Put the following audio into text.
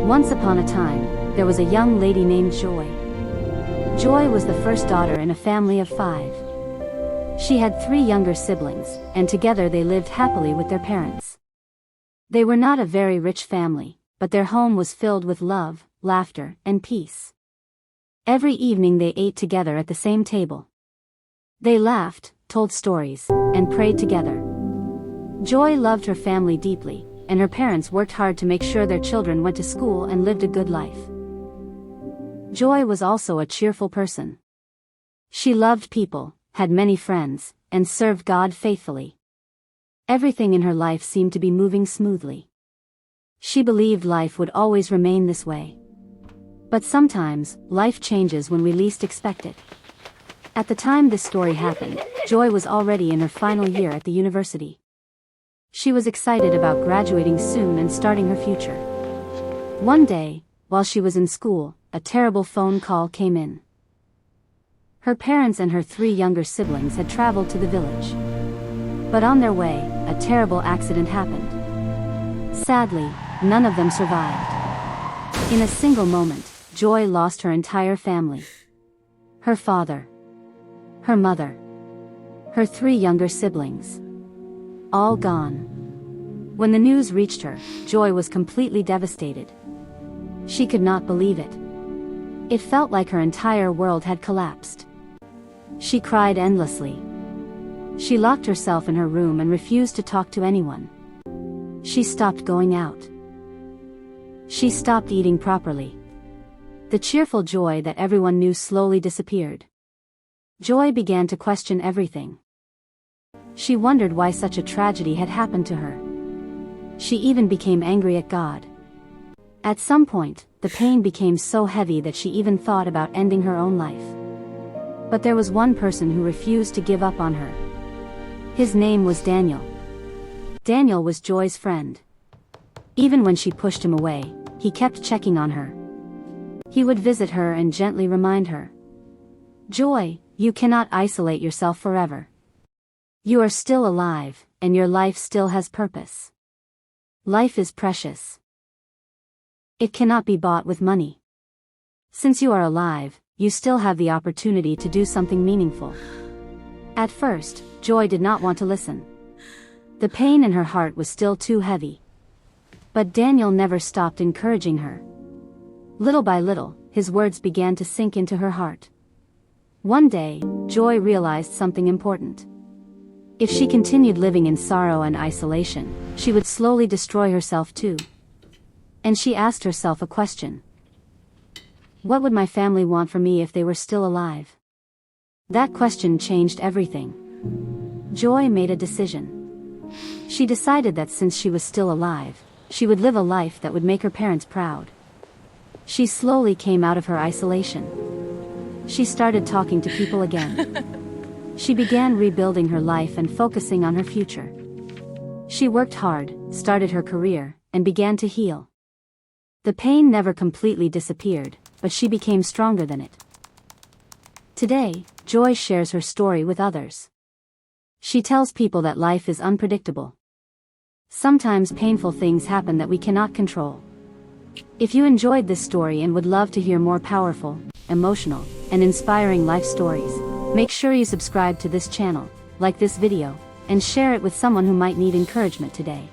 Once upon a time, there was a young lady named Joy. Joy was the first daughter in a family of 5. She had 3 younger siblings, and together they lived happily with their parents. They were not a very rich family, but their home was filled with love, laughter, and peace. Every evening they ate together at the same table. They laughed, told stories, and prayed together. Joy loved her family deeply, and her parents worked hard to make sure their children went to school and lived a good life. Joy was also a cheerful person. She loved people, had many friends, and served God faithfully. Everything in her life seemed to be moving smoothly. She believed life would always remain this way. But sometimes, life changes when we least expect it. At the time this story happened, Joy was already in her final year at the university. She was excited about graduating soon and starting her future. One day, while she was in school, a terrible phone call came in. Her parents and her 3 younger siblings had traveled to the village. But on their way, a terrible accident happened. Sadly, none of them survived. In a single moment, Joy lost her entire family. Her father, her mother, her 3 younger siblings. All gone. When the news reached her, Joy was completely devastated. She could not believe it. It felt like her entire world had collapsed. She cried endlessly. She locked herself in her room and refused to talk to anyone. She stopped going out. She stopped eating properly. The cheerful Joy that everyone knew slowly disappeared. Joy began to question everything. She wondered why such a tragedy had happened to her. She even became angry at God. At some point, the pain became so heavy that she even thought about ending her own life. But there was one person who refused to give up on her. His name was Daniel. Daniel was Joy's friend. Even when she pushed him away, he kept checking on her. He would visit her and gently remind her, "Joy, you cannot isolate yourself forever. You are still alive, and your life still has purpose. Life is precious. It cannot be bought with money. Since you are alive, you still have the opportunity to do something meaningful." At first, Joy did not want to listen. The pain in her heart was still too heavy. But Daniel never stopped encouraging her. Little by little, his words began to sink into her heart. One day, Joy realized something important. If she continued living in sorrow and isolation, she would slowly destroy herself too. And she asked herself a question. What would my family want from me if they were still alive? That question changed everything. Joy made a decision. She decided that since she was still alive, she would live a life that would make her parents proud. She slowly came out of her isolation. She started talking to people again. She began rebuilding her life and focusing on her future. She worked hard, started her career, and began to heal. The pain never completely disappeared, but she became stronger than it. Today, Joy shares her story with others. She tells people that life is unpredictable. Sometimes painful things happen that we cannot control. If you enjoyed this story and would love to hear more powerful, emotional, and inspiring life stories, make sure you subscribe to this channel, like this video, and share it with someone who might need encouragement today.